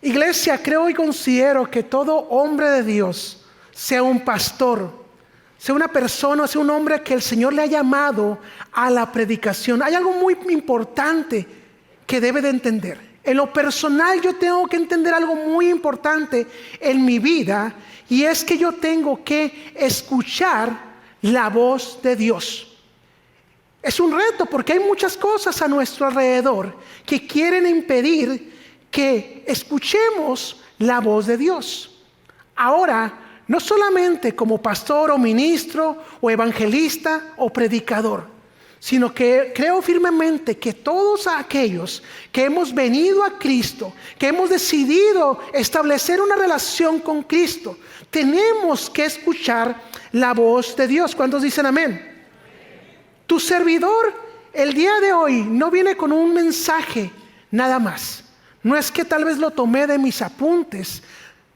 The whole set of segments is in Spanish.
Iglesia, creo y considero que todo hombre de Dios, sea un pastor, sea una persona, sea un hombre que el Señor le ha llamado a la predicación, hay algo muy importante que debe de entender. En lo personal yo tengo que entender algo muy importante en mi vida, y es que yo tengo que escuchar la voz de Dios. Es un reto porque hay muchas cosas a nuestro alrededor que quieren impedir que escuchemos la voz de Dios. Ahora, no solamente como pastor o ministro o evangelista o predicador, sino que creo firmemente que todos aquellos que hemos venido a Cristo, que hemos decidido establecer una relación con Cristo, tenemos que escuchar la voz de Dios. ¿Cuántos dicen amén? Tu servidor el día de hoy no viene con un mensaje nada más. No es que tal vez lo tomé de mis apuntes,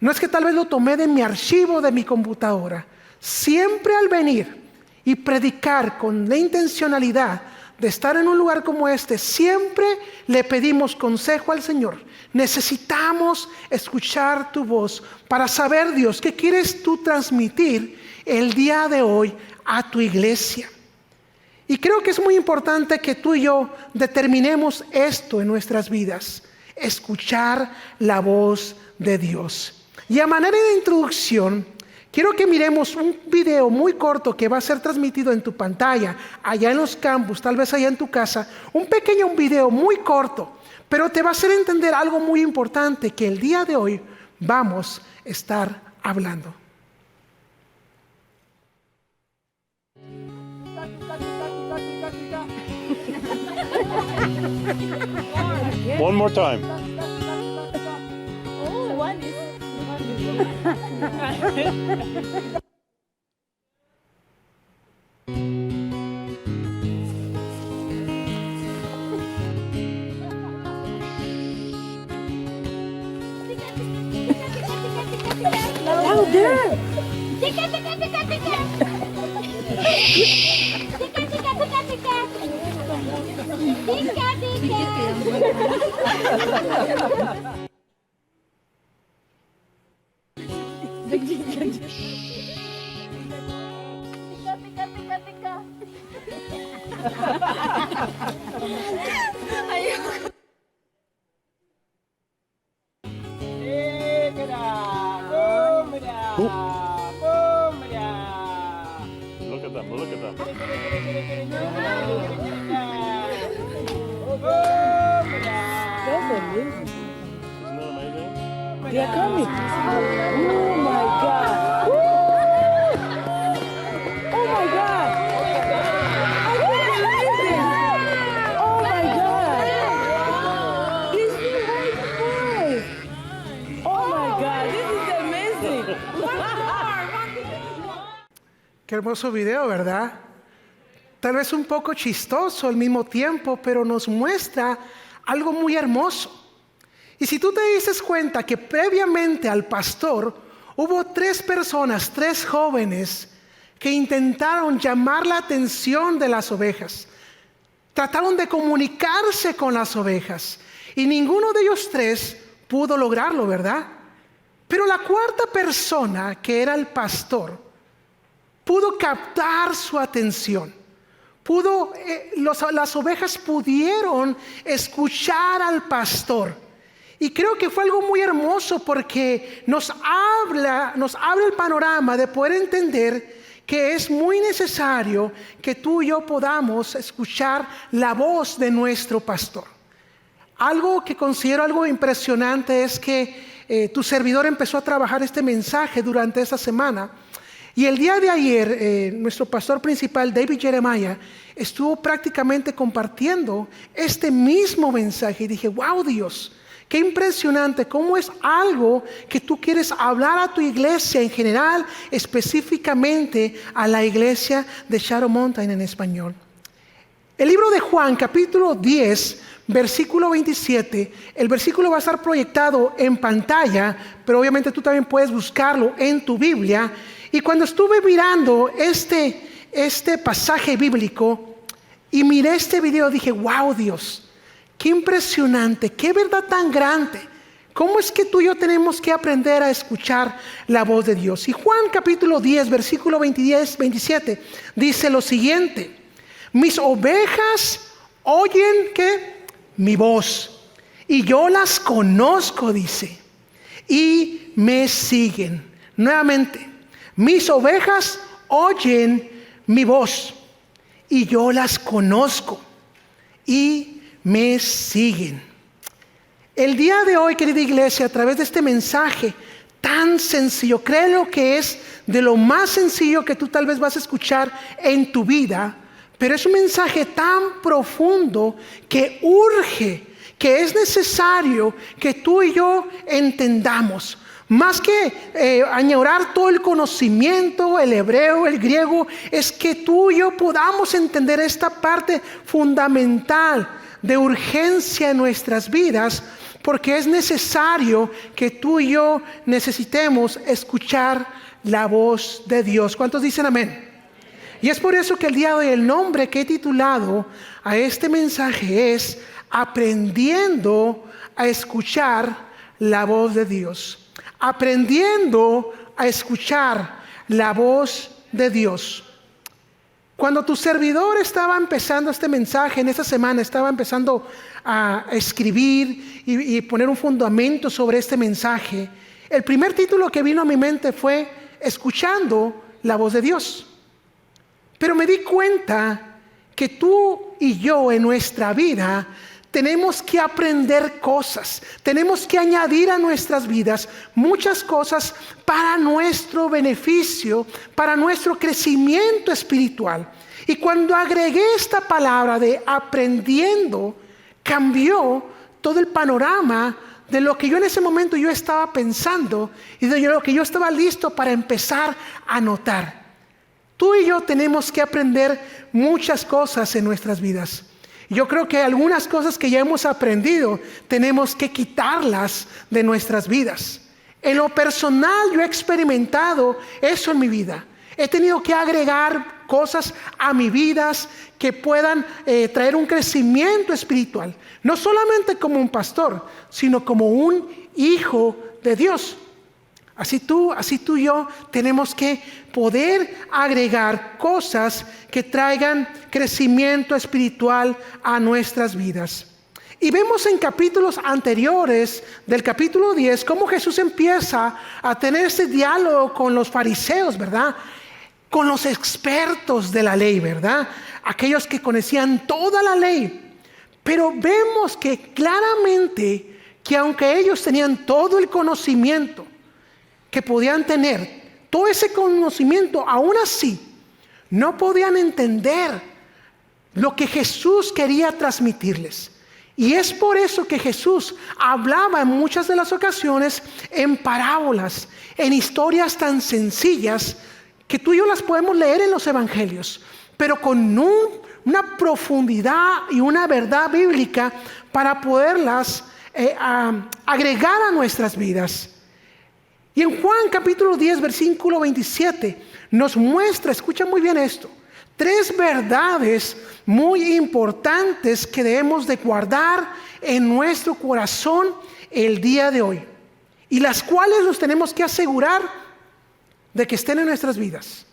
no es que tal vez lo tomé de mi archivo de mi computadora. Siempre al venir y predicar con la intencionalidad de estar en un lugar como este, siempre le pedimos consejo al Señor. Necesitamos escuchar tu voz para saber, Dios, qué quieres tú transmitir el día de hoy a tu iglesia. Y creo que es muy importante que tú y yo determinemos esto en nuestras vidas: escuchar la voz de Dios. Y a manera de introducción, quiero que miremos un video muy corto que va a ser transmitido en tu pantalla, allá en los campus, tal vez allá en tu casa. Un pequeño video muy corto, pero te va a hacer entender algo muy importante que el día de hoy vamos a estar hablando. One more time. Oh, one is. Louder! Tika, tika, tika, tika. Tika, tika, tika, tika. Tika, tika. Tika, tika, tika. Ayun. Look at them, look at them. That's amazing. Isn't that amazing? They are coming. Oh my God. Woo! Oh my God. I can't believe it. Oh my God. This is my voice. Oh my God. This is amazing. Qué hermoso video, ¿verdad? Tal vez un poco chistoso al mismo tiempo, pero nos muestra algo muy hermoso. Y si tú te dices cuenta que previamente al pastor hubo 3 personas, 3 jóvenes que intentaron llamar la atención de las ovejas, trataron de comunicarse con las ovejas, y ninguno de ellos 3 pudo lograrlo, ¿verdad? Pero la 4ª persona, que era el pastor, pudo captar su atención. Las ovejas pudieron escuchar al pastor. Y creo que fue algo muy hermoso porque nos abre el panorama de poder entender que es muy necesario que tú y yo podamos escuchar la voz de nuestro pastor. Algo que considero algo impresionante es que tu servidor empezó a trabajar este mensaje durante esta semana. Y el día de ayer, nuestro pastor principal, David Jeremiah, estuvo prácticamente compartiendo este mismo mensaje. Y dije, wow, Dios, qué impresionante, cómo es algo que tú quieres hablar a tu iglesia en general, específicamente a la iglesia de Shadow Mountain en español. El libro de Juan, capítulo 10, versículo 27, el versículo va a estar proyectado en pantalla, pero obviamente tú también puedes buscarlo en tu Biblia. Y cuando estuve mirando este pasaje bíblico y miré este video, dije, wow, Dios, qué impresionante, qué verdad tan grande. ¿Cómo es que tú y yo tenemos que aprender a escuchar la voz de Dios? Y Juan capítulo 10, versículo 27, dice lo siguiente: mis ovejas oyen ¿qué? Mi voz, y yo las conozco, dice, y me siguen. Nuevamente, mis ovejas oyen mi voz, y yo las conozco, y me siguen. El día de hoy, querida iglesia, a través de este mensaje tan sencillo, creo que es de lo más sencillo que tú tal vez vas a escuchar en tu vida, pero es un mensaje tan profundo que urge, que es necesario que tú y yo entendamos. Más que añorar todo el conocimiento, el hebreo, el griego, es que tú y yo podamos entender esta parte fundamental de urgencia en nuestras vidas, porque es necesario que tú y yo necesitemos escuchar la voz de Dios. ¿Cuántos dicen amén? Y es por eso que el día de hoy el nombre que he titulado a este mensaje es Aprendiendo a escuchar la voz de Dios. Aprendiendo a escuchar la voz de Dios. Cuando tu servidor estaba empezando este mensaje en esta semana, estaba empezando a escribir y poner un fundamento sobre este mensaje, el primer título que vino a mi mente fue Escuchando la voz de Dios. Pero me di cuenta que tú y yo en nuestra vida tenemos que aprender cosas, tenemos que añadir a nuestras vidas muchas cosas para nuestro beneficio, para nuestro crecimiento espiritual. Y cuando agregué esta palabra de aprendiendo, cambió todo el panorama de lo que yo en ese momento yo estaba pensando y de lo que yo estaba listo para empezar a notar. Tú y yo tenemos que aprender muchas cosas en nuestras vidas. Yo creo que algunas cosas que ya hemos aprendido tenemos que quitarlas de nuestras vidas. En lo personal yo he experimentado eso en mi vida. He tenido que agregar cosas a mi vida que puedan traer un crecimiento espiritual. No solamente como un pastor, sino como un hijo de Dios. Así tú y yo tenemos que poder agregar cosas que traigan crecimiento espiritual a nuestras vidas. Y vemos en capítulos anteriores del capítulo 10 cómo Jesús empieza a tener ese diálogo con los fariseos, ¿verdad? Con los expertos de la ley, ¿verdad? Aquellos que conocían toda la ley. Pero vemos que claramente que aunque ellos tenían todo el conocimiento que podían tener, todo ese conocimiento, aún así no podían entender lo que Jesús quería transmitirles. Y es por eso que Jesús hablaba en muchas de las ocasiones en parábolas, en historias tan sencillas que tú y yo las podemos leer en los evangelios, pero con una profundidad y una verdad bíblica para poderlas agregar a nuestras vidas. Y en Juan capítulo 10, versículo 27, nos muestra, escucha muy bien esto, 3 verdades muy importantes que debemos de guardar en nuestro corazón el día de hoy. Y las cuales nos tenemos que asegurar de que estén en nuestras vidas.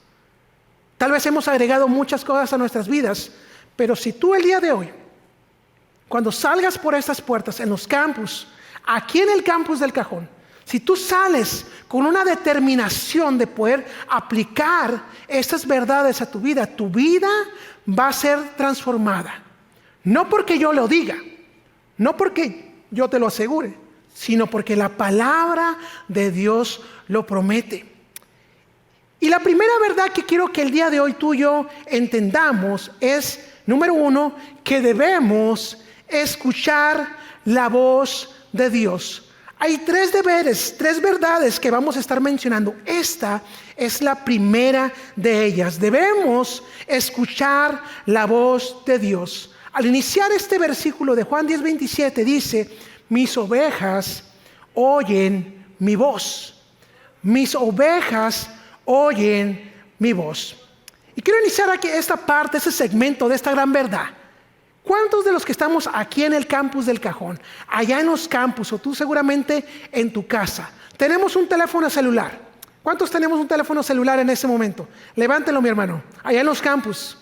Tal vez hemos agregado muchas cosas a nuestras vidas, pero si tú el día de hoy, cuando salgas por estas puertas en los campus, aquí en el campus del Cajón, si tú sales con una determinación de poder aplicar estas verdades a tu vida va a ser transformada. No porque yo lo diga, no porque yo te lo asegure, sino porque la palabra de Dios lo promete. Y la primera verdad que quiero que el día de hoy tú y yo entendamos es, número 1, que debemos escuchar la voz de Dios. Hay 3 deberes, 3 verdades que vamos a estar mencionando. Esta es la primera de ellas. Debemos escuchar la voz de Dios. Al iniciar este versículo de Juan 10:27 dice, mis ovejas oyen mi voz. Mis ovejas oyen mi voz. Y quiero iniciar aquí esta parte, ese segmento de esta gran verdad. ¿Cuántos de los que estamos aquí en el campus del Cajón, allá en los campus o tú seguramente en tu casa, tenemos un teléfono celular? ¿Cuántos tenemos un teléfono celular en ese momento? Levántelo, mi hermano, allá en los campus.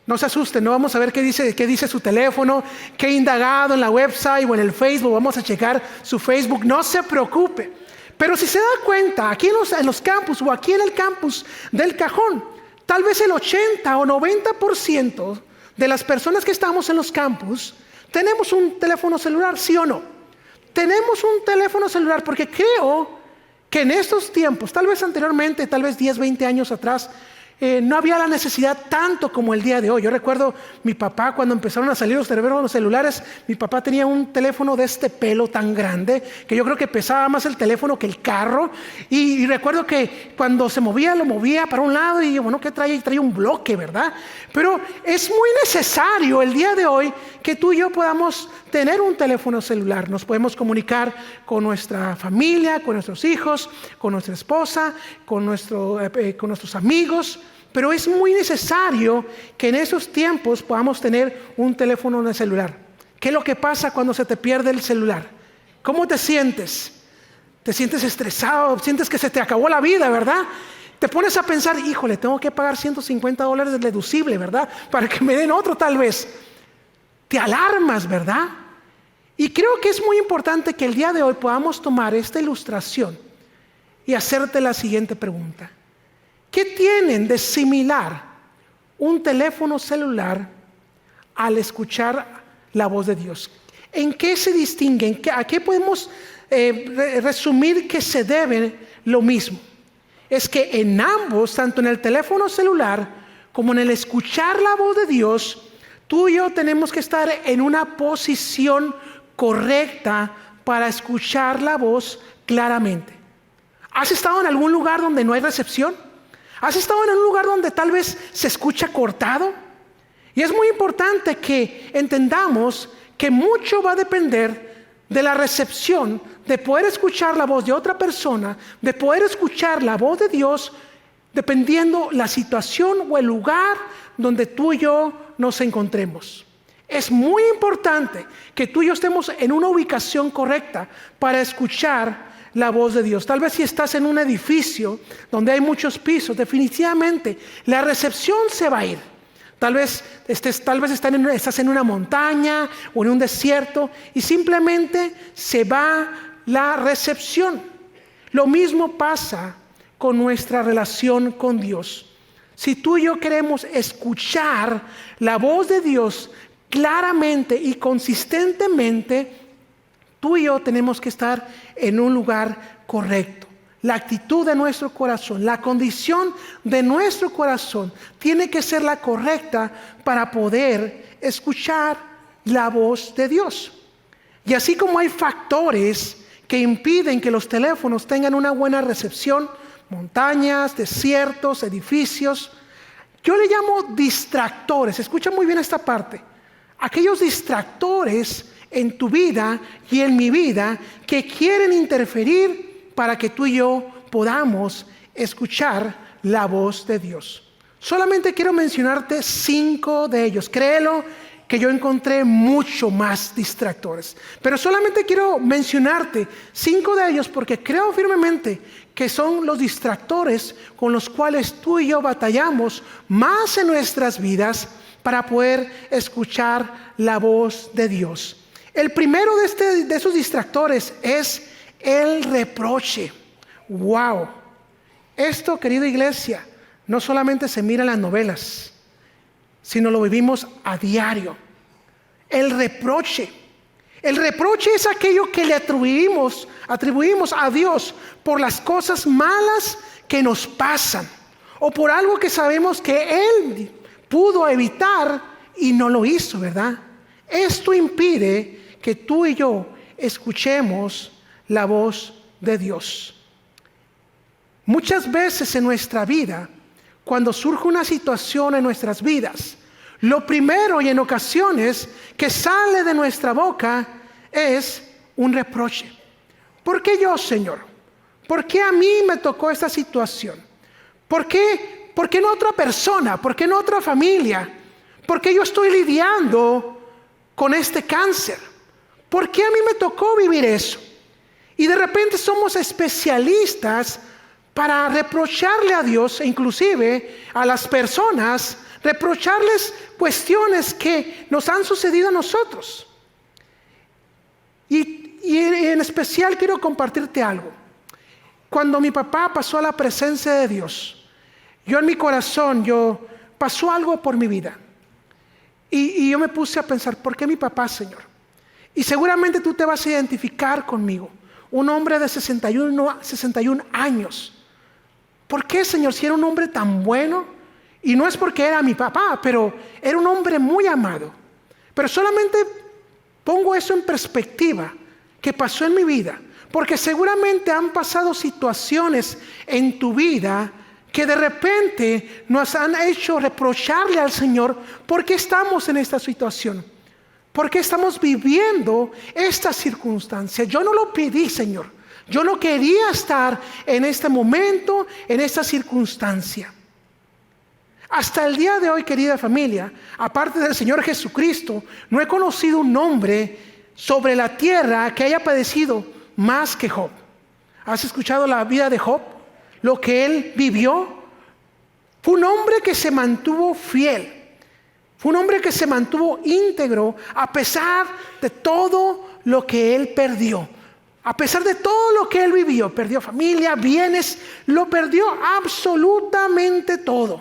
No se asusten, no vamos a ver qué dice su teléfono, qué ha indagado en la website o en el Facebook, vamos a checar su Facebook, no se preocupe. Pero si se da cuenta, aquí en los campus o aquí en el campus del Cajón, tal vez el 80 o 90% de las personas que estamos en los campus tenemos un teléfono celular, ¿sí o no? Tenemos un teléfono celular porque creo que en estos tiempos, tal vez anteriormente, tal vez 10, 20 años atrás, no había la necesidad tanto como el día de hoy. Yo recuerdo mi papá cuando empezaron a salir los teléfonos celulares, mi papá tenía un teléfono de este pelo tan grande que yo creo que pesaba más el teléfono que el carro, y recuerdo que cuando se movía lo movía para un lado y bueno, ¿qué trae? Trae un bloque, ¿verdad? Pero es muy necesario el día de hoy que tú y yo podamos tener un teléfono celular. Nos podemos comunicar con nuestra familia, con nuestros hijos, con nuestra esposa, con nuestros amigos. Pero es muy necesario que en esos tiempos podamos tener un teléfono celular. ¿Qué es lo que pasa cuando se te pierde el celular? ¿Cómo te sientes? ¿Te sientes estresado? ¿Sientes que se te acabó la vida, verdad? Te pones a pensar, híjole, tengo que pagar $150 de deducible, ¿verdad? Para que me den otro tal vez. Te alarmas, ¿verdad? Y creo que es muy importante que el día de hoy podamos tomar esta ilustración y hacerte la siguiente pregunta. ¿Qué tienen de similar un teléfono celular al escuchar la voz de Dios? ¿En qué se distinguen? ¿A qué podemos resumir que se debe lo mismo? Es que en ambos, tanto en el teléfono celular como en el escuchar la voz de Dios, tú y yo tenemos que estar en una posición correcta para escuchar la voz claramente. ¿Has estado en algún lugar donde no hay recepción? ¿Has estado en un lugar donde tal vez se escucha cortado? Y es muy importante que entendamos que mucho va a depender de la recepción, de poder escuchar la voz de otra persona, de poder escuchar la voz de Dios, dependiendo la situación o el lugar donde tú y yo nos encontremos. Es muy importante que tú y yo estemos en una ubicación correcta para escuchar la voz de Dios. Tal vez si estás en un edificio donde hay muchos pisos, definitivamente la recepción se va a ir. Tal vez estás en una montaña o en un desierto y simplemente se va la recepción. Lo mismo pasa con nuestra relación con Dios. Si tú y yo queremos escuchar la voz de Dios claramente y consistentemente, tú y yo tenemos que estar en un lugar correcto. La actitud de nuestro corazón, la condición de nuestro corazón tiene que ser la correcta para poder escuchar la voz de Dios. Y así como hay factores que impiden que los teléfonos tengan una buena recepción, montañas, desiertos, edificios, yo le llamo distractores. Escucha muy bien esta parte. Aquellos distractores en tu vida y en mi vida que quieren interferir para que tú y yo podamos escuchar la voz de Dios. Solamente quiero mencionarte 5 de ellos. Créelo que yo encontré mucho más distractores, pero solamente quiero mencionarte 5 de ellos porque creo firmemente que son los distractores con los cuales tú y yo batallamos más en nuestras vidas para poder escuchar la voz de Dios. El primero de esos distractores es el reproche. Wow. Esto, querida iglesia, no solamente se mira en las novelas, sino lo vivimos a diario. El reproche. El reproche es aquello que le atribuimos a Dios por las cosas malas que nos pasan o por algo que sabemos que Él pudo evitar y no lo hizo, ¿verdad? Esto impide que tú y yo escuchemos la voz de Dios. Muchas veces en nuestra vida, cuando surge una situación en nuestras vidas, lo primero y en ocasiones que sale de nuestra boca es un reproche. ¿Por qué yo, Señor? ¿Por qué a mí me tocó esta situación? ¿Por qué no otra persona? ¿Por qué no otra familia? ¿Por qué yo estoy lidiando con este cáncer? ¿Por qué a mí me tocó vivir eso? Y de repente somos especialistas para reprocharle a Dios e inclusive a las personas, reprocharles cuestiones que nos han sucedido a nosotros. Y en especial quiero compartirte algo. Cuando mi papá pasó a la presencia de Dios, yo en mi corazón, pasó algo por mi vida. Y yo me puse a pensar, ¿por qué mi papá, Señor? Y seguramente tú te vas a identificar conmigo. Un hombre de 61 años. ¿Por qué, Señor, si era un hombre tan bueno? Y no es porque era mi papá, pero era un hombre muy amado. Pero solamente pongo eso en perspectiva, que pasó en mi vida. Porque seguramente han pasado situaciones en tu vida que de repente nos han hecho reprocharle al Señor por qué estamos en esta situación, por qué estamos viviendo esta circunstancia. Yo no lo pedí, Señor. Yo no quería estar en este momento, en esta circunstancia. Hasta el día de hoy, querida familia, aparte del Señor Jesucristo, no he conocido un hombre sobre la tierra que haya padecido más que Job. ¿Has escuchado la vida de Job? Lo que él vivió. Fue un hombre que se mantuvo fiel. Fue un hombre que se mantuvo íntegro a pesar de todo lo que él perdió. A pesar de todo lo que él vivió. Perdió familia, bienes, lo perdió absolutamente todo.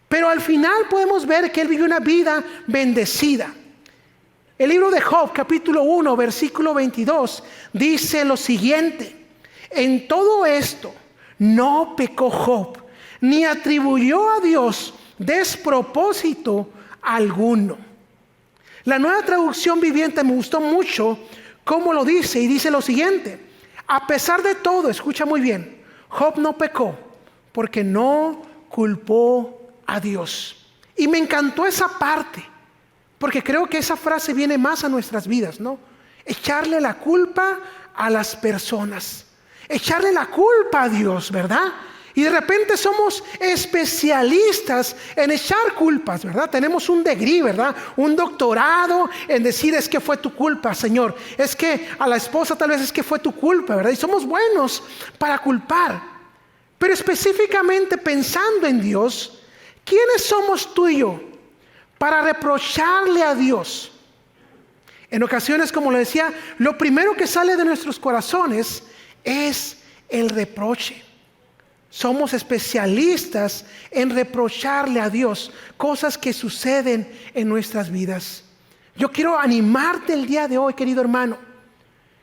Pero al final podemos ver que él vivió una vida bendecida. El libro de Job, capítulo 1, versículo 22, dice lo siguiente: en todo esto no pecó Job, ni atribuyó a Dios despropósito alguno. La Nueva Traducción Viviente me gustó mucho cómo lo dice, y dice lo siguiente: a pesar de todo, escucha muy bien, Job no pecó porque no culpó a Dios. Y me encantó esa parte, porque creo que esa frase viene más a nuestras vidas, ¿no? Echarle la culpa a las personas, echarle la culpa a Dios, ¿verdad? Y de repente somos especialistas en echar culpas, ¿verdad? Tenemos un degree, ¿verdad? Un doctorado en decir: es que fue tu culpa, Señor. Es que a la esposa tal vez es que fue tu culpa, ¿verdad? Y somos buenos para culpar. Pero específicamente pensando en Dios, ¿quiénes somos tú y yo para reprocharle a Dios? En ocasiones, como le decía, lo primero que sale de nuestros corazones es el reproche. Somos especialistas en reprocharle a Dios cosas que suceden en nuestras vidas. Yo quiero animarte el día de hoy, querido hermano,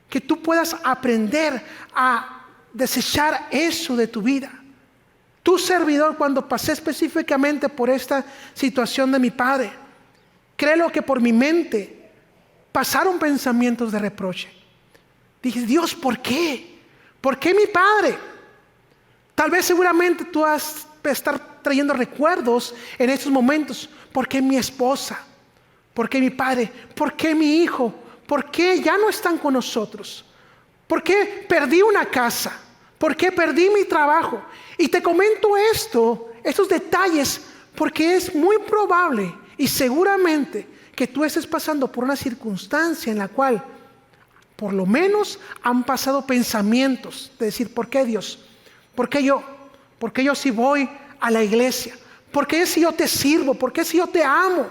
que tú puedas aprender a desechar eso de tu vida. Tu servidor, cuando pasé específicamente por esta situación de mi padre, créelo que por mi mente pasaron pensamientos de reproche. Dije: Dios, ¿por qué? ¿Por qué mi padre? Tal vez seguramente tú vas a estar trayendo recuerdos en estos momentos. ¿Por qué mi esposa? ¿Por qué mi padre? ¿Por qué mi hijo? ¿Por qué ya no están con nosotros? ¿Por qué perdí una casa? ¿Por qué perdí mi trabajo? Y te comento estos detalles, porque es muy probable y seguramente que tú estés pasando por una circunstancia en la cual por lo menos han pasado pensamientos de decir: ¿por qué, Dios? ¿Por qué yo? ¿Por qué yo sí voy a la iglesia? ¿Por qué si yo te sirvo? ¿Por qué si yo te amo?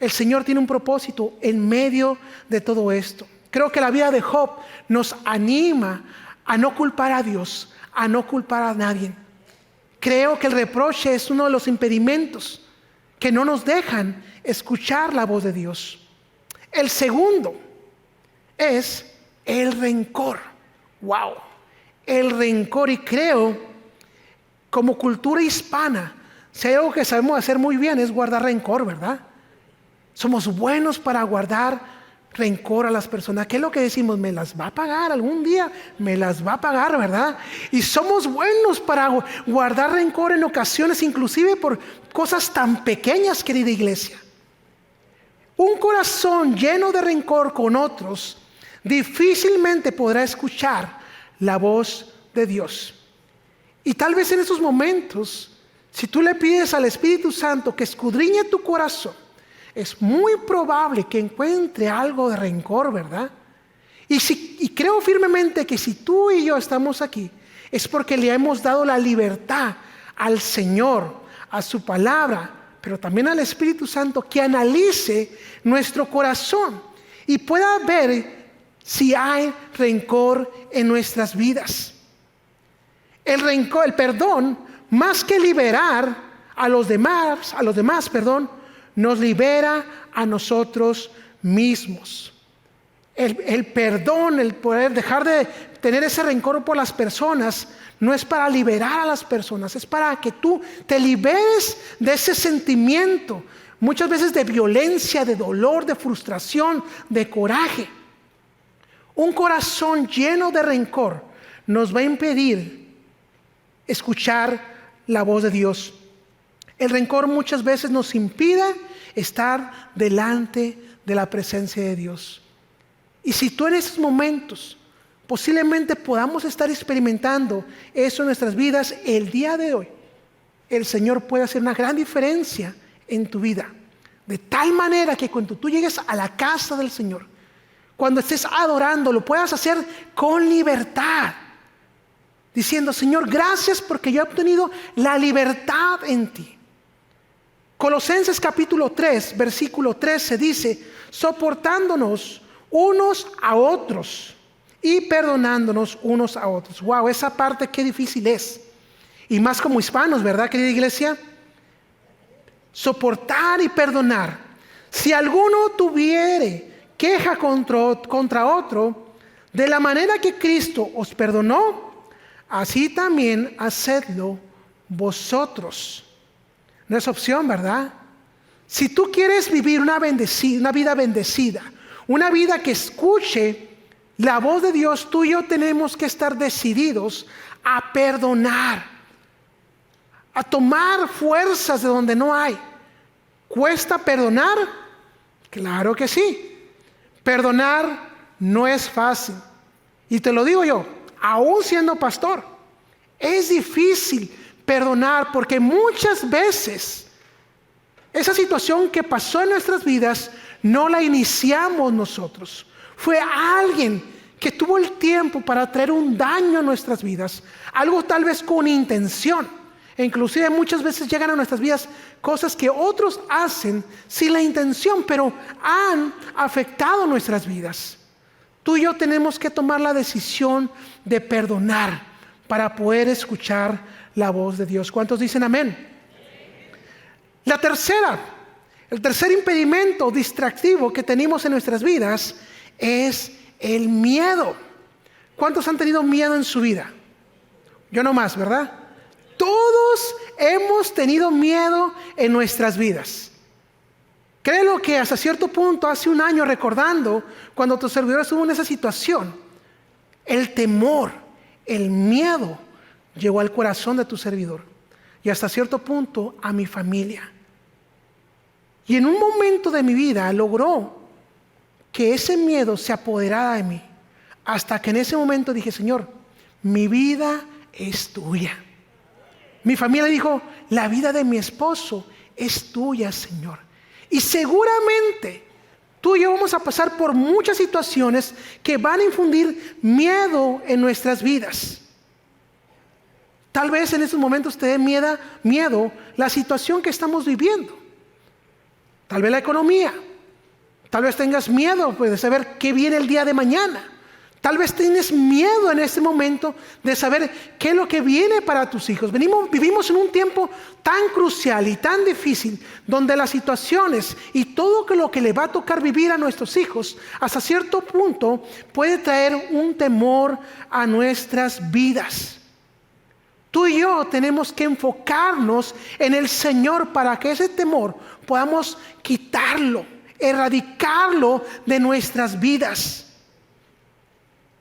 El Señor tiene un propósito en medio de todo esto. Creo que la vida de Job nos anima a no culpar a Dios, a no culpar a nadie. Creo que el reproche es uno de los impedimentos que no nos dejan escuchar la voz de Dios. El segundo es el rencor. ¡Wow! El rencor. Y creo, como cultura hispana, si hay algo que sabemos hacer muy bien es guardar rencor, ¿verdad? Somos buenos para guardar rencor a las personas. ¿Qué es lo que decimos? Me las va a pagar algún día, me las va a pagar, ¿verdad? Y somos buenos para guardar rencor en ocasiones, inclusive por cosas tan pequeñas, querida iglesia. Un corazón lleno de rencor con otros difícilmente podrá escuchar la voz de Dios. Y tal vez en esos momentos Si tú le pides al Espíritu Santo que escudriñe tu corazón, es muy probable que encuentre algo de rencor, ¿verdad? Y creo firmemente que si tú y yo estamos aquí, es porque le hemos dado la libertad al Señor, a su palabra, pero también al Espíritu Santo, que analice nuestro corazón y pueda ver si hay rencor en nuestras vidas. El rencor, el perdón, más que liberar a los demás, nos libera a nosotros mismos. El perdón, el poder dejar de tener ese rencor por las personas, no es para liberar a las personas, es para que tú te liberes de ese sentimiento, muchas veces de violencia, de dolor, de frustración, de coraje. Un corazón lleno de rencor nos va a impedir escuchar la voz de Dios. El rencor muchas veces nos impide estar delante de la presencia de Dios. Y si tú en esos momentos posiblemente podamos estar experimentando eso en nuestras vidas el día de hoy, el Señor puede hacer una gran diferencia en tu vida. De tal manera que cuando tú llegues a la casa del Señor, cuando estés adorando, lo puedas hacer con libertad. Diciendo, Señor, gracias porque yo he obtenido la libertad en ti. Colosenses capítulo 3, versículo 13 dice, soportándonos unos a otros y perdonándonos unos a otros. Wow, esa parte qué difícil es. Y más como hispanos, ¿verdad, querida iglesia? Soportar y perdonar. Si alguno tuviere queja contra otro, de la manera que Cristo os perdonó, así también hacedlo vosotros. No es opción, ¿verdad? Si tú quieres vivir una vida bendecida, una vida que escuche la voz de Dios, tú y yo tenemos que estar decididos a perdonar, a tomar fuerzas de donde no hay. ¿Cuesta perdonar? Claro que sí. Perdonar no es fácil. Y te lo digo yo, aún siendo pastor, es difícil perdonar porque muchas veces esa situación que pasó en nuestras vidas no la iniciamos nosotros. Fue alguien que tuvo el tiempo para traer un daño a nuestras vidas, algo tal vez con intención. E inclusive muchas veces llegan a nuestras vidas cosas que otros hacen sin la intención, pero han afectado nuestras vidas. Tú y yo tenemos que tomar la decisión de perdonar para poder escuchar la voz de Dios. ¿Cuántos dicen amén? El tercer impedimento distractivo que tenemos en nuestras vidas es el miedo. ¿Cuántos han tenido miedo en su vida? Yo no más, ¿verdad? Todos hemos tenido miedo en nuestras vidas. Créelo que hasta cierto punto, hace un año, recordando cuando tu servidor estuvo en esa situación, el temor, el miedo llegó al corazón de tu servidor y hasta cierto punto a mi familia. Y en un momento de mi vida logró que ese miedo se apoderara de mí, hasta que en ese momento dije, Señor, mi vida es tuya. Mi familia dijo, la vida de mi esposo es tuya, Señor. Y seguramente tú y yo vamos a pasar por muchas situaciones que van a infundir miedo en nuestras vidas. Tal vez en esos momentos te dé miedo la situación que estamos viviendo. Tal vez la economía. Tal vez tengas miedo de saber qué viene el día de mañana. Tal vez tienes miedo en este momento de saber qué es lo que viene para tus hijos. Vivimos en un tiempo tan crucial y tan difícil, donde las situaciones y todo lo que le va a tocar vivir a nuestros hijos, hasta cierto punto puede traer un temor a nuestras vidas. Tú y yo tenemos que enfocarnos en el Señor para que ese temor podamos quitarlo, erradicarlo de nuestras vidas.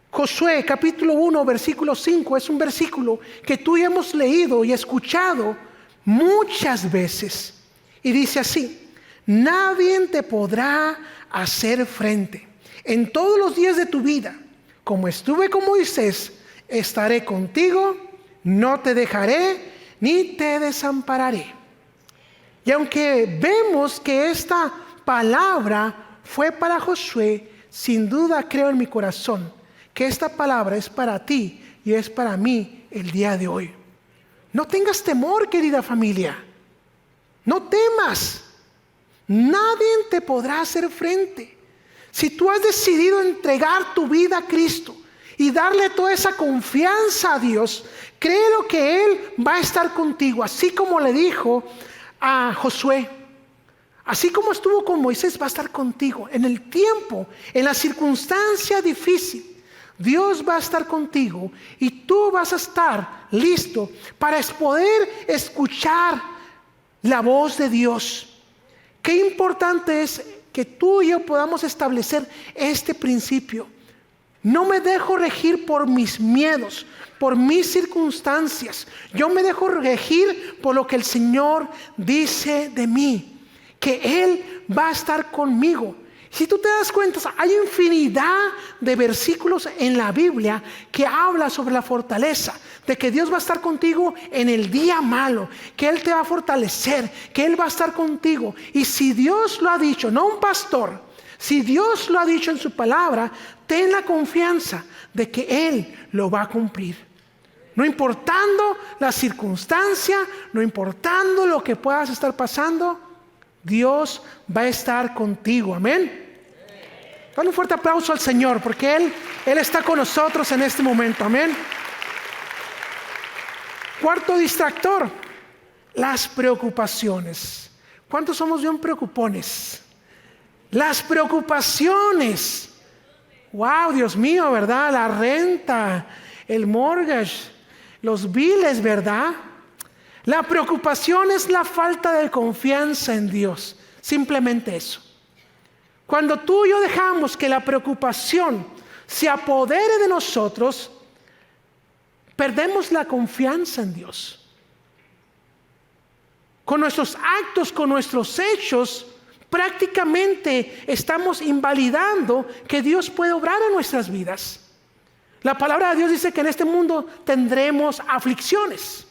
Josué capítulo 1 versículo 5 es un versículo que tú y yo hemos leído y escuchado muchas veces. Y dice así: nadie te podrá hacer frente en todos los días de tu vida. Como estuve con Moisés, estaré contigo, no te dejaré ni te desampararé. Y aunque vemos que esta palabra fue para Josué, sin duda creo en mi corazón que esta palabra es para ti y es para mí el día de hoy. No tengas temor, querida familia. No temas. Nadie te podrá hacer frente. Si tú has decidido entregar tu vida a Cristo y darle toda esa confianza a Dios, créelo que Él va a estar contigo, así como le dijo a Josué. Así como estuvo con Moisés, va a estar contigo en el tiempo, en la circunstancia difícil. Dios va a estar contigo y tú vas a estar listo para poder escuchar la voz de Dios. Qué importante es que tú y yo podamos establecer este principio. No me dejo regir por mis miedos, por mis circunstancias. Yo me dejo regir por lo que el Señor dice de mí, que Él va a estar conmigo. Si tú te das cuenta, hay infinidad de versículos en la Biblia que habla sobre la fortaleza, de que Dios va a estar contigo en el día malo, que Él te va a fortalecer, que Él va a estar contigo. Y si Dios lo ha dicho, no un pastor, si Dios lo ha dicho en su palabra, ten la confianza de que Él lo va a cumplir. No importando la circunstancia, no importando lo que puedas estar pasando, Dios va a estar contigo. Amén. Dale un fuerte aplauso al Señor, porque Él está con nosotros en este momento. Amén. Cuarto distractor, las preocupaciones. ¿Cuántos somos bien preocupones? Las preocupaciones. Wow, Dios mío, ¿verdad? La renta, el mortgage, los biles, ¿verdad? La preocupación es la falta de confianza en Dios. Simplemente eso. Cuando tú y yo dejamos que la preocupación se apodere de nosotros, perdemos la confianza en Dios. Con nuestros actos, con nuestros hechos, prácticamente estamos invalidando que Dios puede obrar en nuestras vidas. La palabra de Dios dice que en este mundo tendremos aflicciones.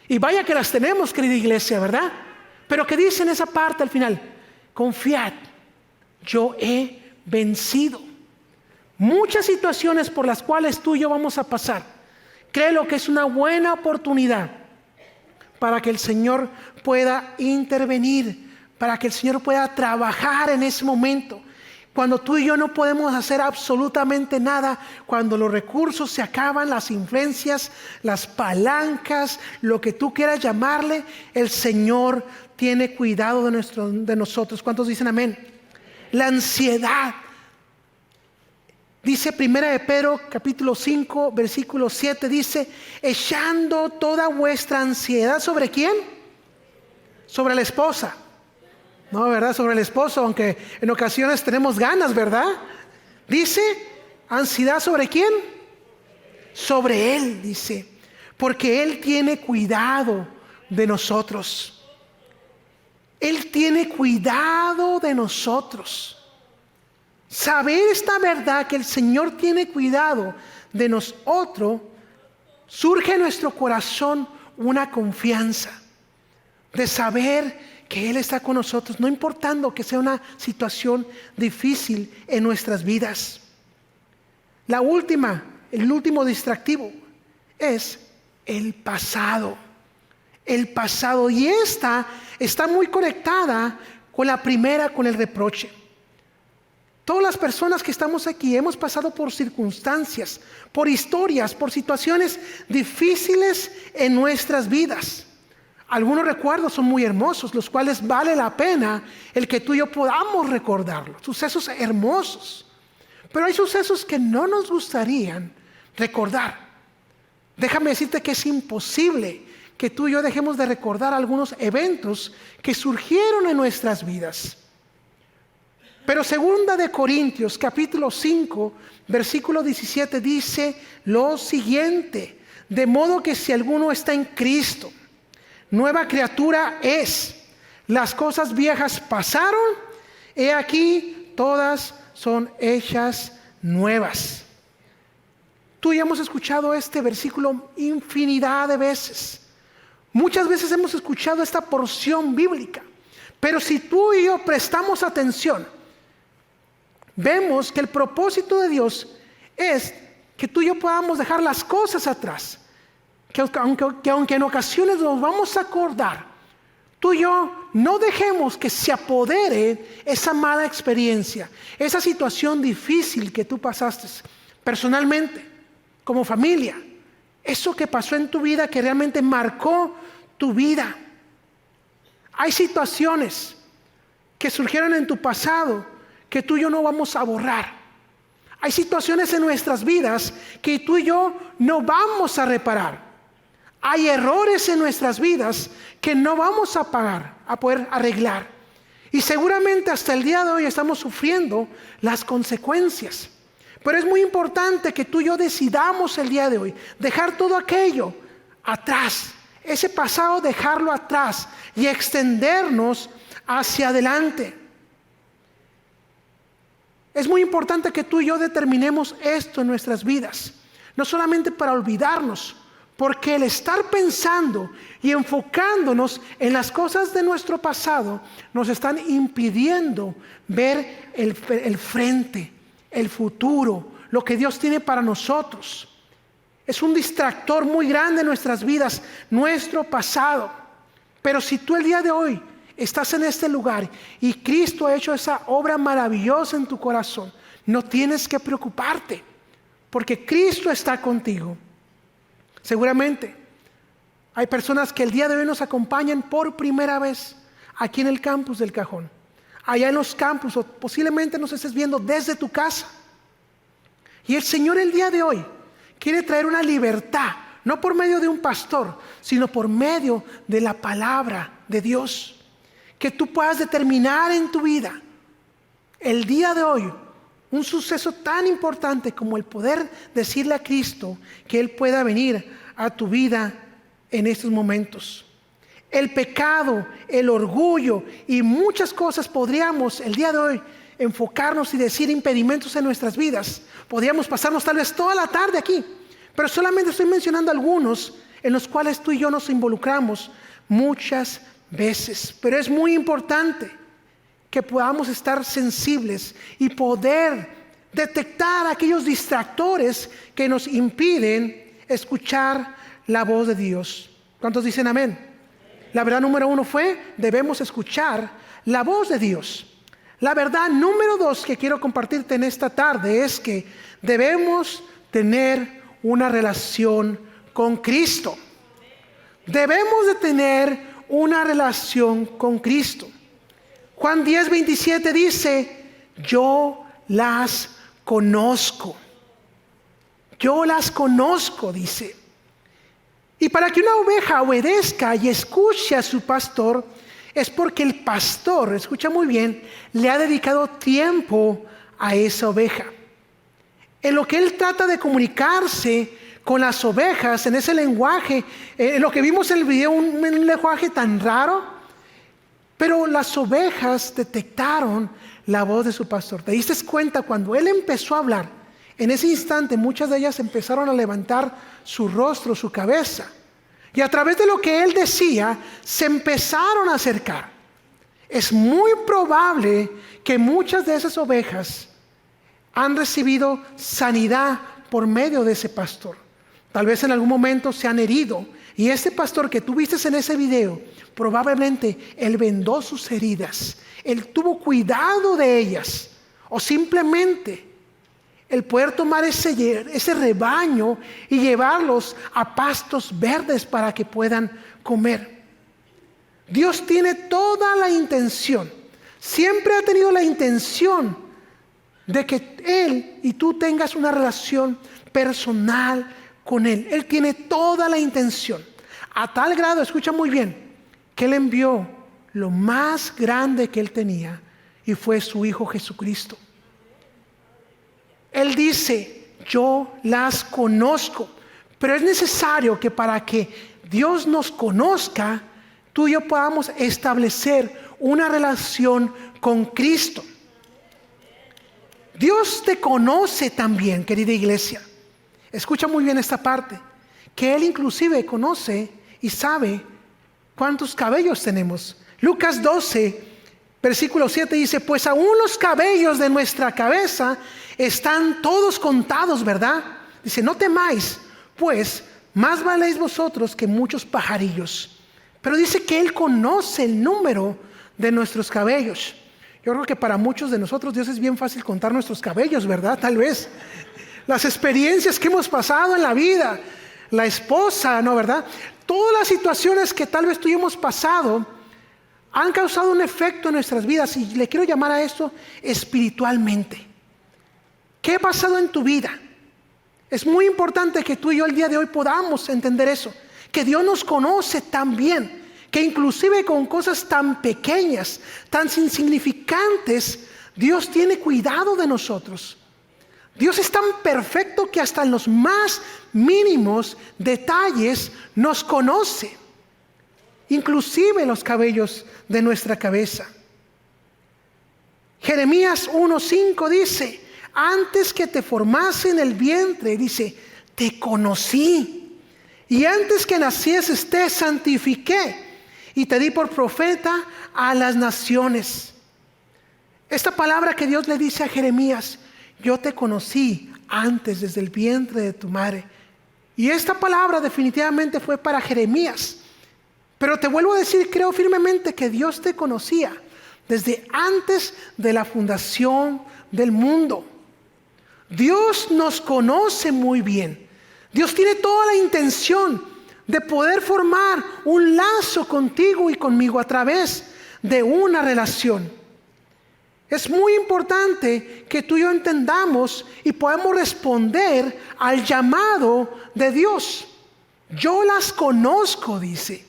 Y vaya que las tenemos, querida iglesia, ¿verdad? Pero que dice en esa parte al final: confiad, yo he vencido. Muchas situaciones por las cuales tú y yo vamos a pasar, créelo que es una buena oportunidad para que el Señor pueda intervenir, para que el Señor pueda trabajar en ese momento. Cuando tú y yo no podemos hacer absolutamente nada, cuando los recursos se acaban, las influencias, las palancas, lo que tú quieras llamarle, el Señor tiene cuidado de nosotros. ¿Cuántos dicen amén? La ansiedad. Dice 1 de Pedro capítulo 5 versículo 7, dice: echando toda vuestra ansiedad, ¿sobre quién? Sobre la esposa. No, ¿verdad? Sobre el esposo, aunque en ocasiones tenemos ganas, ¿verdad? Dice, ansiedad ¿sobre quién? Sobre Él, dice, porque Él tiene cuidado de nosotros. Él tiene cuidado de nosotros. Saber esta verdad, que el Señor tiene cuidado de nosotros, surge en nuestro corazón una confianza de saber que Él está con nosotros, no importando que sea una situación difícil en nuestras vidas. El último distractivo es el pasado. El pasado, y esta está muy conectada con la primera, con el reproche. Todas las personas que estamos aquí hemos pasado por circunstancias, por historias, por situaciones difíciles en nuestras vidas. Algunos recuerdos son muy hermosos, los cuales vale la pena el que tú y yo podamos recordarlos. Sucesos hermosos. Pero hay sucesos que no nos gustarían recordar. Déjame decirte que es imposible que tú y yo dejemos de recordar algunos eventos que surgieron en nuestras vidas. Pero 2 de Corintios capítulo 5 versículo 17 dice lo siguiente: de modo que si alguno está en Cristo, nueva criatura es. Las cosas viejas pasaron, he aquí todas son hechas nuevas. Tú y hemos escuchado este versículo infinidad de veces. Muchas veces hemos escuchado esta porción bíblica, pero si tú y yo prestamos atención, vemos que el propósito de Dios es que tú y yo podamos dejar las cosas atrás, que aunque en ocasiones nos vamos a acordar, tú y yo no dejemos que se apodere esa mala experiencia, esa situación difícil que tú pasaste personalmente, como familia, eso que pasó en tu vida que realmente marcó tu vida. Hay situaciones que surgieron en tu pasado que tú y yo no vamos a borrar. Hay situaciones en nuestras vidas que tú y yo no vamos a reparar. Hay errores en nuestras vidas que no vamos a poder arreglar. Y seguramente hasta el día de hoy estamos sufriendo las consecuencias. Pero es muy importante que tú y yo decidamos el día de hoy dejar todo aquello atrás. Ese pasado dejarlo atrás y extendernos hacia adelante. Es muy importante que tú y yo determinemos esto en nuestras vidas. No solamente para olvidarnos, porque el estar pensando y enfocándonos en las cosas de nuestro pasado nos están impidiendo ver el frente, el futuro, lo que Dios tiene para nosotros. Es un distractor muy grande en nuestras vidas, nuestro pasado. Pero si tú el día de hoy estás en este lugar y Cristo ha hecho esa obra maravillosa en tu corazón, no tienes que preocuparte, porque Cristo está contigo. Seguramente hay personas que el día de hoy nos acompañan por primera vez aquí en el campus del Cajón, allá en los campus, o posiblemente nos estés viendo desde tu casa. Y el Señor el día de hoy quiere traer una libertad, no por medio de un pastor, sino por medio de la palabra de Dios. Que tú puedas determinar en tu vida el día de hoy un suceso tan importante como el poder decirle a Cristo que Él pueda venir a tu vida en estos momentos. El pecado, el orgullo y muchas cosas podríamos el día de hoy enfocarnos y decir impedimentos en nuestras vidas. Podríamos pasarnos tal vez toda la tarde aquí, pero solamente estoy mencionando algunos en los cuales tú y yo nos involucramos muchas veces. Pero es muy importante que podamos estar sensibles y poder detectar aquellos distractores que nos impiden escuchar la voz de Dios. ¿Cuántos dicen amén? La verdad número 1 fue, debemos escuchar la voz de Dios. La verdad número 2 que quiero compartirte en esta tarde es que debemos tener una relación con Cristo. Debemos de tener una relación con Cristo. Juan 10:27 dice, yo las conozco. Yo las conozco, dice. Y para que una oveja obedezca y escuche a su pastor, es porque el pastor, escucha muy bien, le ha dedicado tiempo a esa oveja. En lo que él trata de comunicarse con las ovejas, en ese lenguaje, lo que vimos en el video, un lenguaje tan raro, pero las ovejas detectaron la voz de su pastor. ¿Te diste cuenta cuando él empezó a hablar? En ese instante muchas de ellas empezaron a levantar su rostro, su cabeza. Y a través de lo que él decía, se empezaron a acercar. Es muy probable que muchas de esas ovejas han recibido sanidad por medio de ese pastor. Tal vez en algún momento se han herido. Y este pastor que tú viste en ese video, probablemente él vendó sus heridas. Él tuvo cuidado de ellas. O simplemente el poder tomar ese rebaño y llevarlos a pastos verdes para que puedan comer. Dios tiene toda la intención, siempre ha tenido la intención de que Él y tú tengas una relación personal con Él. Él tiene toda la intención, a tal grado, escucha muy bien, que Él envió lo más grande que Él tenía y fue su Hijo Jesucristo. Él dice, yo las conozco, pero es necesario que para que Dios nos conozca, tú y yo podamos establecer una relación con Cristo. Dios te conoce también, querida iglesia. Escucha muy bien esta parte, que Él inclusive conoce y sabe ¿Cuántos cabellos tenemos? Lucas 12, versículo 7 dice, pues aún los cabellos de nuestra cabeza están todos contados, ¿verdad? Dice, no temáis, pues más valéis vosotros que muchos pajarillos. Pero dice que Él conoce el número de nuestros cabellos. Yo creo que para muchos de nosotros, Dios, es bien fácil contar nuestros cabellos, ¿verdad? Tal vez las experiencias que hemos pasado en la vida, la esposa, ¿no, verdad? Todas las situaciones que tal vez tú y yo hemos pasado han causado un efecto en nuestras vidas, y le quiero llamar a esto espiritualmente. ¿Qué ha pasado en tu vida? Es muy importante que tú y yo el día de hoy podamos entender eso, que Dios nos conoce tan bien, que inclusive con cosas tan pequeñas, tan insignificantes, Dios tiene cuidado de nosotros. Dios es tan perfecto que hasta en los más mínimos detalles nos conoce, inclusive los cabellos de nuestra cabeza. Jeremías 1:5 dice, antes que te formase en el vientre, dice, te conocí, y antes que nacieses te santifiqué, y te di por profeta a las naciones. Esta palabra que Dios le dice a Jeremías, yo te conocí antes desde el vientre de tu madre. Y esta palabra definitivamente fue para Jeremías. Pero te vuelvo a decir, creo firmemente que Dios te conocía desde antes de la fundación del mundo. Dios nos conoce muy bien. Dios tiene toda la intención de poder formar un lazo contigo y conmigo a través de una relación. Es muy importante que tú y yo entendamos y podamos responder al llamado de Dios. Yo las conozco, dice.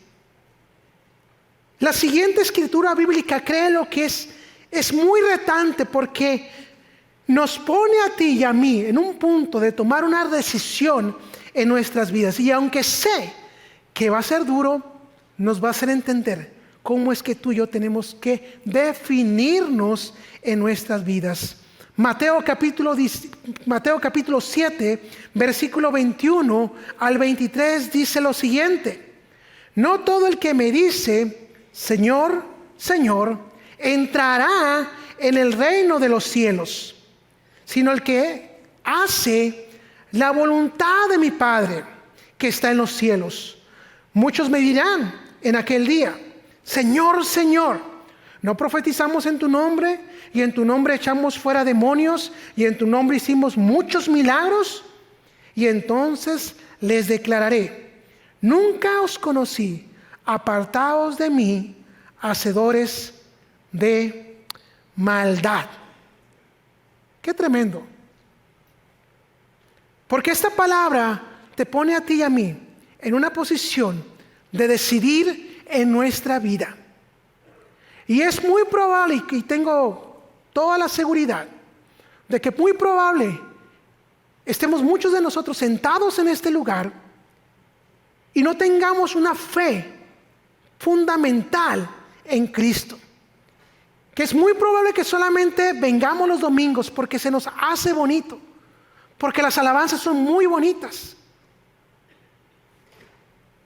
La siguiente escritura bíblica, créelo que es muy retante, porque nos pone a ti y a mí en un punto de tomar una decisión en nuestras vidas. Y aunque sé que va a ser duro, nos va a hacer entender cómo es que tú y yo tenemos que definirnos en nuestras vidas. Mateo capítulo 7, versículo 21 al 23 dice lo siguiente: no todo el que me dice, Señor, Señor, entrará en el reino de los cielos, sino el que hace la voluntad de mi Padre que está en los cielos. Muchos me dirán en aquel día, Señor, Señor, ¿no profetizamos en tu nombre? Y en tu nombre echamos fuera demonios, y en tu nombre hicimos muchos milagros. Y entonces les declararé, nunca os conocí, apartaos de mí, hacedores de maldad. Qué tremendo. Porque esta palabra te pone a ti y a mí en una posición de decidir en nuestra vida. Y es muy probable, y tengo toda la seguridad, de que muy probable estemos muchos de nosotros sentados en este lugar y no tengamos una fe fundamental en Cristo. Que es muy probable que solamente vengamos los domingos porque se nos hace bonito, porque las alabanzas son muy bonitas.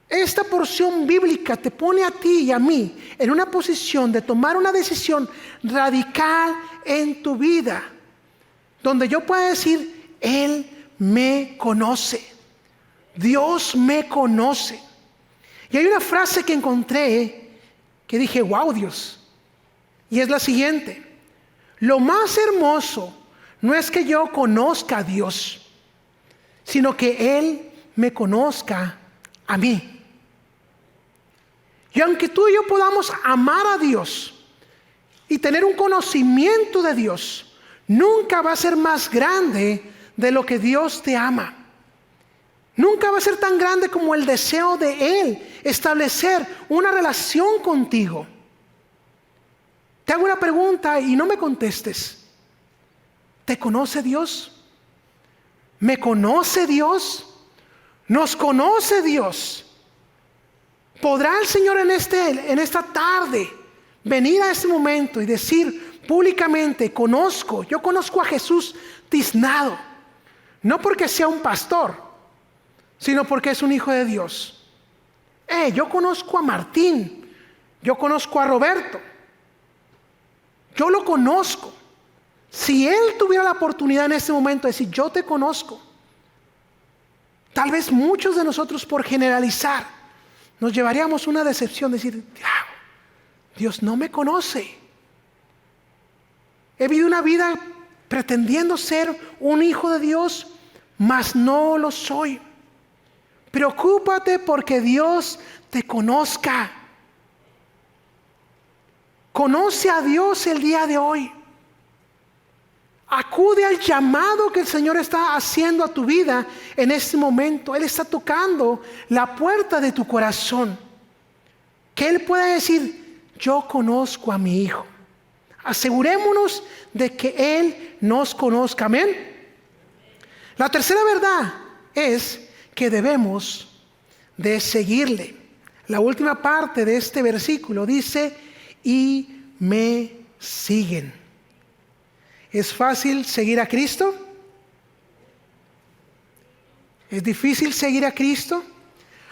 Esta porción bíblica te pone a ti y a mí en una posición de tomar una decisión radical en tu vida, donde yo pueda decir, Él me conoce, Dios me conoce. Y hay una frase que encontré que dije, wow, Dios, y es la siguiente: lo más hermoso no es que yo conozca a Dios, sino que Él me conozca a mí. Y aunque tú y yo podamos amar a Dios y tener un conocimiento de Dios, nunca va a ser más grande de lo que Dios te ama. Nunca va a ser tan grande como el deseo de Él establecer una relación contigo. Te hago una pregunta y no me contestes. ¿Te conoce Dios? ¿Me conoce Dios? ¿Nos conoce Dios? ¿Podrá el Señor en esta tarde venir a este momento y decir públicamente, yo conozco a Jesús tiznado? No porque sea un pastor, sino porque es un hijo de Dios. Yo conozco a Martín, yo conozco a Roberto, yo lo conozco. Si él tuviera la oportunidad en este momento de decir, yo te conozco, tal vez muchos de nosotros, por generalizar, nos llevaríamos una decepción, decir, Dios no me conoce. He vivido una vida pretendiendo ser un hijo de Dios, mas no lo soy. Preocúpate porque Dios te conozca. Conoce a Dios el día de hoy. Acude al llamado que el Señor está haciendo a tu vida en este momento. Él está tocando la puerta de tu corazón. Que Él pueda decir, yo conozco a mi hijo. Asegurémonos de que Él nos conozca. Amén. La tercera verdad es que debemos de seguirle. La última parte de este versículo dice, y me siguen. ¿Es fácil seguir a Cristo? ¿Es difícil seguir a Cristo?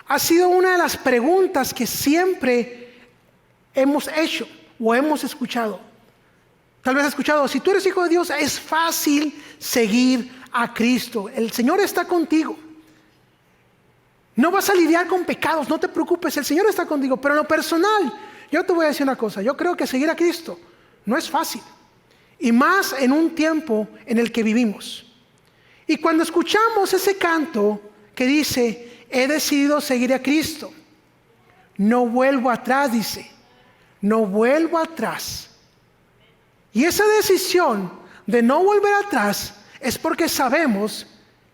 Ha sido una de las preguntas que siempre hemos hecho o hemos escuchado. Tal vez has escuchado, si tú eres hijo de Dios, es fácil seguir a Cristo. El Señor está contigo. No vas a lidiar con pecados, no te preocupes, el Señor está contigo. Pero en lo personal, yo te voy a decir una cosa, yo creo que seguir a Cristo no es fácil. Y más en un tiempo en el que vivimos. Y cuando escuchamos ese canto que dice, he decidido seguir a Cristo, no vuelvo atrás, dice, no vuelvo atrás. Y esa decisión de no volver atrás es porque sabemos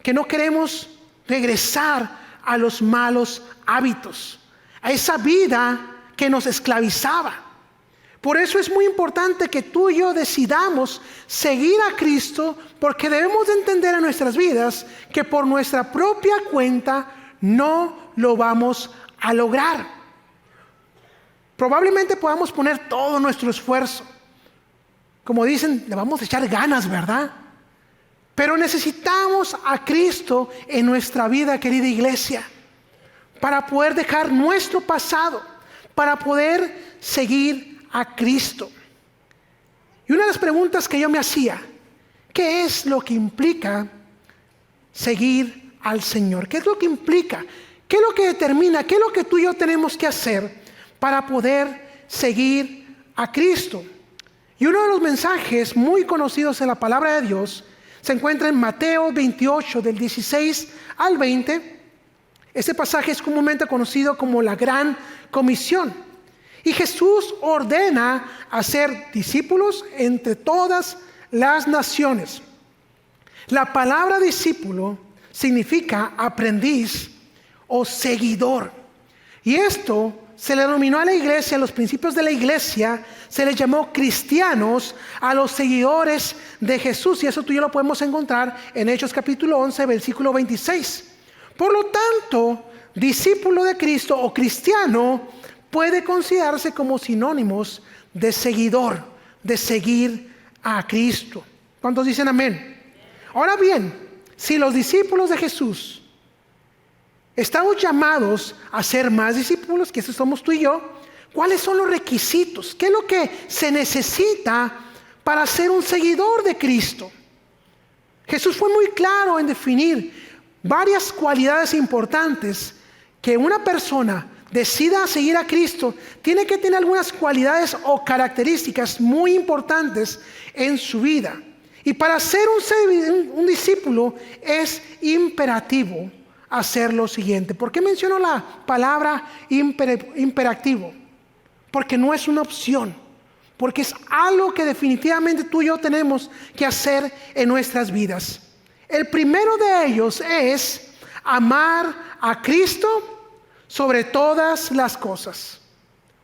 que no queremos regresar a los malos hábitos, a esa vida que nos esclavizaba. Por eso es muy importante que tú y yo decidamos seguir a Cristo, porque debemos de entender en nuestras vidas que por nuestra propia cuenta no lo vamos a lograr. Probablemente podamos poner todo nuestro esfuerzo. Como dicen, le vamos a echar ganas, ¿verdad? Pero necesitamos a Cristo en nuestra vida, querida iglesia, para poder dejar nuestro pasado, para poder seguir a Cristo. Y una de las preguntas que yo me hacía, ¿qué es lo que implica seguir al Señor? ¿Qué es lo que implica? ¿Qué es lo que determina? ¿Qué es lo que tú y yo tenemos que hacer para poder seguir a Cristo? Y uno de los mensajes muy conocidos en la palabra de Dios se encuentra en Mateo 28, del 16 al 20. Este pasaje es comúnmente conocido como la Gran Comisión. Y Jesús ordena hacer discípulos entre todas las naciones. La palabra discípulo significa aprendiz o seguidor. Y esto se le denominó a la iglesia, en los principios de la iglesia, se les llamó cristianos a los seguidores de Jesús. Y eso tú y yo lo podemos encontrar en Hechos capítulo 11, versículo 26. Por lo tanto, discípulo de Cristo o cristiano puede considerarse como sinónimos de seguidor, de seguir a Cristo. ¿Cuántos dicen amén? Ahora bien, si los discípulos de Jesús estamos llamados a ser más discípulos, que esos somos tú y yo, ¿cuáles son los requisitos? ¿Qué es lo que se necesita para ser un seguidor de Cristo? Jesús fue muy claro en definir varias cualidades importantes que una persona decida seguir a Cristo, tiene que tener algunas cualidades o características muy importantes en su vida. Y para ser un discípulo es imperativo hacer lo siguiente. ¿Por qué menciono la palabra imperativo? Porque no es una opción, porque es algo que definitivamente tú y yo tenemos que hacer en nuestras vidas. El primero de ellos es amar a Cristo sobre todas las cosas.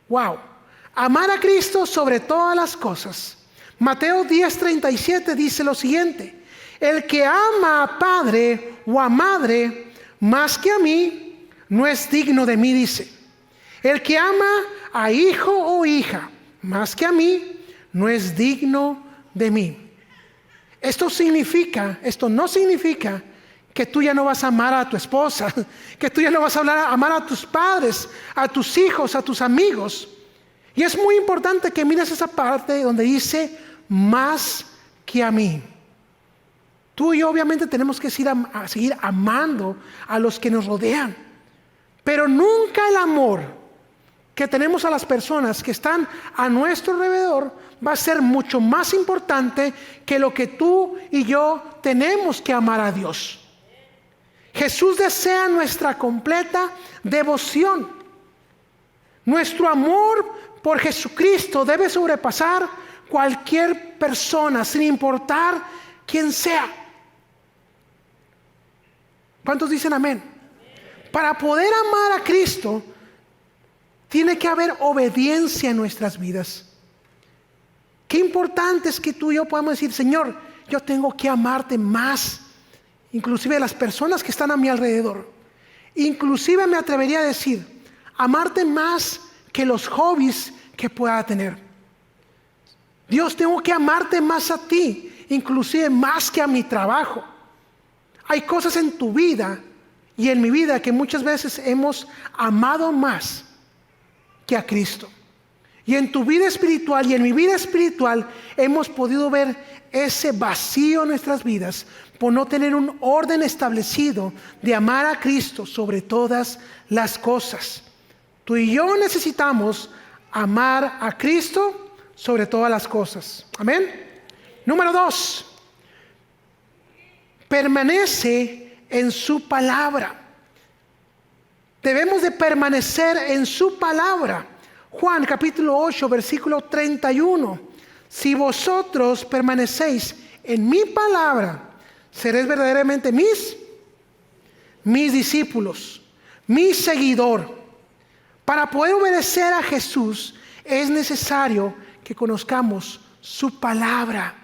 Wow. Amar a Cristo sobre todas las cosas. Mateo 10:37 dice lo siguiente: el que ama a padre o a madre más que a mí, no es digno de mí, dice. El que ama a hijo o hija más que a mí, no es digno de mí. Esto no significa que tú ya no vas a amar a tu esposa, que tú ya no vas a amar a tus padres, a tus hijos, a tus amigos. Y es muy importante que mires esa parte donde dice, más que a mí. Tú y yo obviamente tenemos que seguir amando a los que nos rodean, pero nunca el amor que tenemos a las personas que están a nuestro alrededor va a ser mucho más importante que lo que tú y yo tenemos que amar a Dios. Jesús desea nuestra completa devoción. Nuestro amor por Jesucristo debe sobrepasar cualquier persona, sin importar quién sea. ¿Cuántos dicen amén? Para poder amar a Cristo, tiene que haber obediencia en nuestras vidas. Qué importante es que tú y yo podamos decir, Señor, yo tengo que amarte más, inclusive las personas que están a mi alrededor. Inclusive me atrevería a decir, amarte más que los hobbies que pueda tener. Dios, tengo que amarte más a ti, inclusive más que a mi trabajo. Hay cosas en tu vida y en mi vida que muchas veces hemos amado más que a Cristo. Y en tu vida espiritual y en mi vida espiritual hemos podido ver ese vacío en nuestras vidas por no tener un orden establecido de amar a Cristo sobre todas las cosas. Tú y yo necesitamos amar a Cristo sobre todas las cosas. Amén. Número 2. Permanece en su palabra. Debemos de permanecer en su palabra. Juan capítulo 8 versículo 31. Si vosotros permanecéis en mi palabra, seréis verdaderamente mis discípulos, mi seguidor. Para poder obedecer a Jesús es necesario que conozcamos su palabra,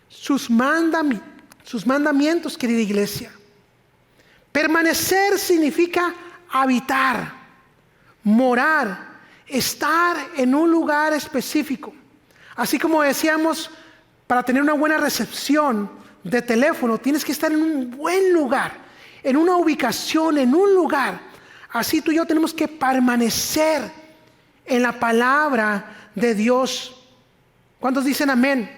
sus mandamientos, querida iglesia. Permanecer significa habitar, morar, estar en un lugar específico. Así como decíamos, para tener una buena recepción de teléfono, tienes que estar en un buen lugar, en una ubicación, en un lugar. Así tú y yo tenemos que permanecer en la palabra de Dios. ¿Cuántos dicen amén?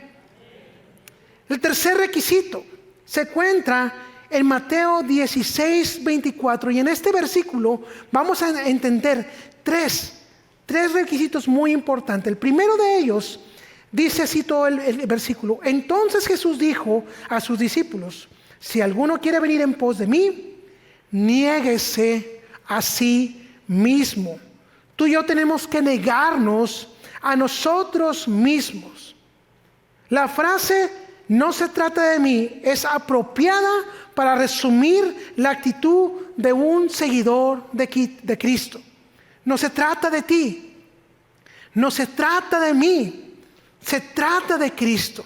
El tercer requisito se encuentra en Mateo 16, 24. Y en este versículo vamos a entender tres requisitos muy importantes. El primero de ellos dice así todo el versículo. Entonces Jesús dijo a sus discípulos, si alguno quiere venir en pos de mí, niéguese a sí mismo. Tú y yo tenemos que negarnos a nosotros mismos. La frase no se trata de mí es apropiada para resumir la actitud de un seguidor de Cristo. No se trata de ti, no se trata de mí, se trata de Cristo.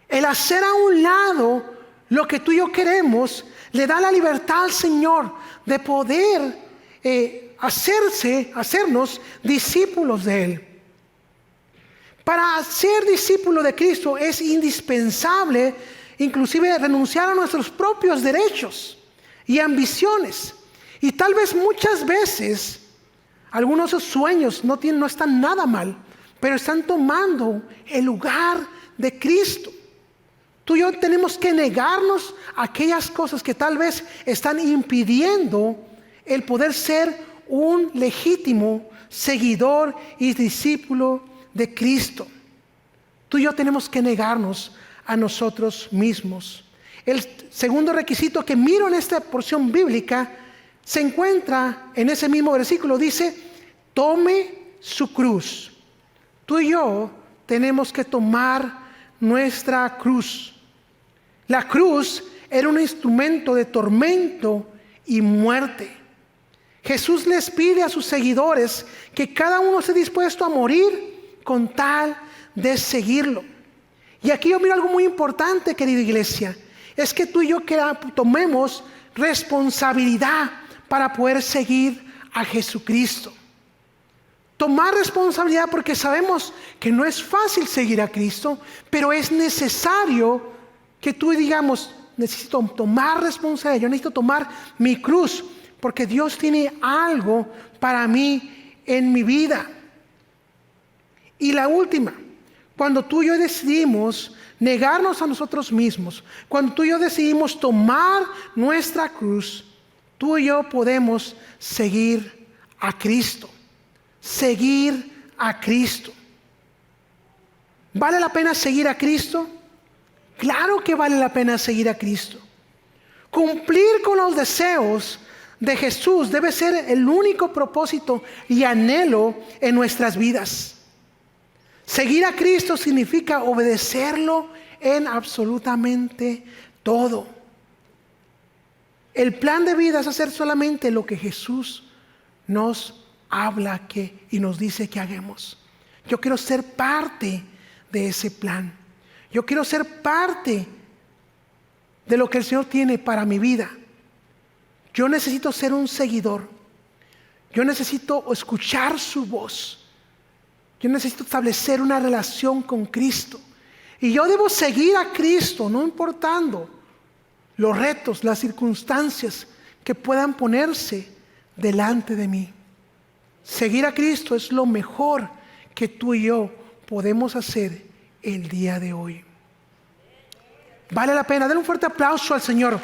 El hacer a un lado lo que tú y yo queremos le da la libertad al Señor de poder hacernos discípulos de Él. Para ser discípulo de Cristo es indispensable inclusive renunciar a nuestros propios derechos y ambiciones. Y tal vez muchas veces algunos de esos sueños no están nada mal, pero están tomando el lugar de Cristo. Tú y yo tenemos que negarnos a aquellas cosas que tal vez están impidiendo el poder ser un legítimo seguidor y discípulo de Cristo. Tú y yo tenemos que negarnos a nosotros mismos. El segundo requisito que miro en esta porción bíblica se encuentra en ese mismo versículo. Dice, tome su cruz. Tú y yo tenemos que tomar nuestra cruz. La cruz era un instrumento de tormento y muerte. Jesús les pide a sus seguidores que cada uno esté dispuesto a morir con tal de seguirlo. Y aquí yo miro algo muy importante, querida iglesia, es que tú y yo tomemos responsabilidad para poder seguir a Jesucristo. Tomar responsabilidad porque sabemos que no es fácil seguir a Cristo, pero es necesario que tú digamos, necesito tomar responsabilidad, yo necesito tomar mi cruz, porque Dios tiene algo para mí en mi vida. Y la última, cuando tú y yo decidimos negarnos a nosotros mismos, cuando tú y yo decidimos tomar nuestra cruz, tú y yo podemos seguir a Cristo. Seguir a Cristo. ¿Vale la pena seguir a Cristo? Claro que vale la pena seguir a Cristo. Cumplir con los deseos de Jesús debe ser el único propósito y anhelo en nuestras vidas. Seguir a Cristo significa obedecerlo en absolutamente todo. El plan de vida es hacer solamente lo que Jesús nos habla y nos dice que hagamos. Yo quiero ser parte de ese plan. Yo quiero ser parte de lo que el Señor tiene para mi vida. Yo necesito ser un seguidor. Yo necesito escuchar su voz. Yo necesito establecer una relación con Cristo. Y yo debo seguir a Cristo, no importando los retos, las circunstancias que puedan ponerse delante de mí. Seguir a Cristo es lo mejor que tú y yo podemos hacer el día de hoy. Vale la pena. Denle un fuerte aplauso al Señor,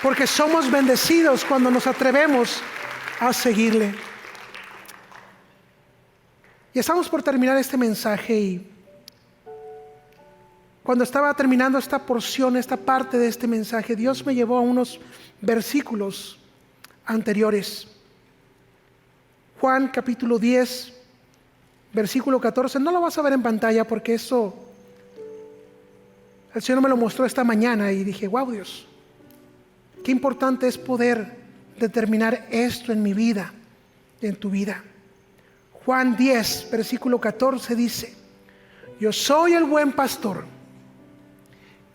porque somos bendecidos cuando nos atrevemos a seguirle. Y estamos por terminar este mensaje, y cuando estaba terminando esta porción, esta parte de este mensaje, Dios me llevó a unos versículos anteriores. Juan capítulo 10, versículo 14. No lo vas a ver en pantalla porque eso el Señor me lo mostró esta mañana y dije, wow, Dios, qué importante es poder determinar esto en mi vida, en tu vida. Juan 10, versículo 14 dice: yo soy el buen pastor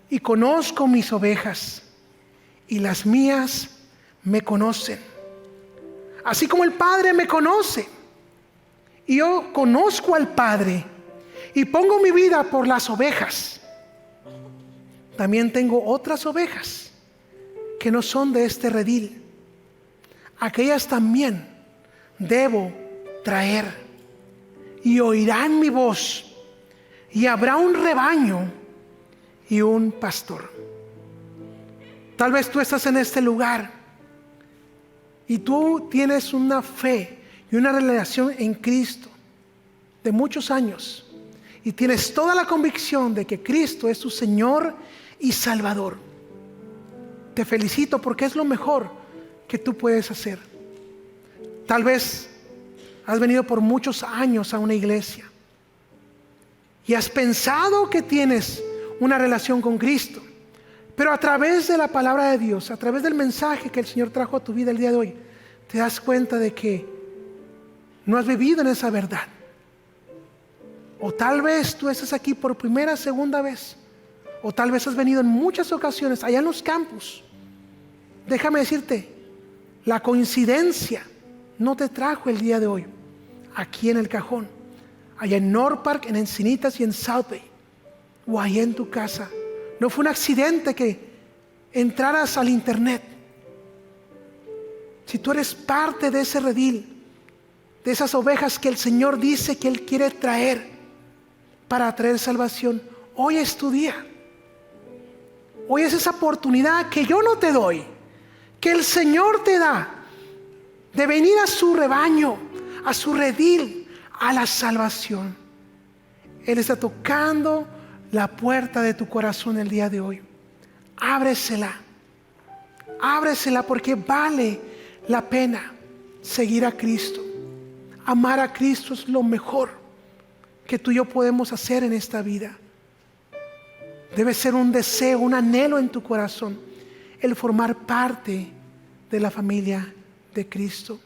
y conozco mis ovejas, y las mías me conocen, así como el Padre me conoce, y yo conozco al Padre y pongo mi vida por las ovejas. También tengo otras ovejas que no son de este redil. Aquellas también debo traer, y oirán mi voz, y habrá un rebaño y un pastor. Tal vez tú estás en este lugar y tú tienes una fe y una relación en Cristo de muchos años, y tienes toda la convicción de que Cristo es tu Señor y Salvador. Te felicito, porque es lo mejor que tú puedes hacer. Tal vez has venido por muchos años a una iglesia y has pensado que tienes una relación con Cristo, pero a través de la palabra de Dios, a través del mensaje que el Señor trajo a tu vida el día de hoy, te das cuenta de que no has vivido en esa verdad. O tal vez tú estás aquí por primera, segunda vez, o tal vez has venido en muchas ocasiones allá en los campus. Déjame decirte, la coincidencia no te trajo el día de hoy aquí en El Cajón, allá en North Park, en Encinitas y en South Bay, o allá en tu casa. No fue un accidente que entraras al internet. Si tú eres parte de ese redil, de esas ovejas que el Señor dice que Él quiere traer para traer salvación, hoy es tu día. Hoy es esa oportunidad que yo no te doy, que el Señor te da, de venir a su rebaño, a su redil, a la salvación. Él está tocando la puerta de tu corazón el día de hoy. Ábresela, ábresela, porque vale la pena seguir a Cristo. Amar a Cristo es lo mejor que tú y yo podemos hacer en esta vida. Debe ser un deseo, un anhelo en tu corazón, el formar parte de la familia de Cristo.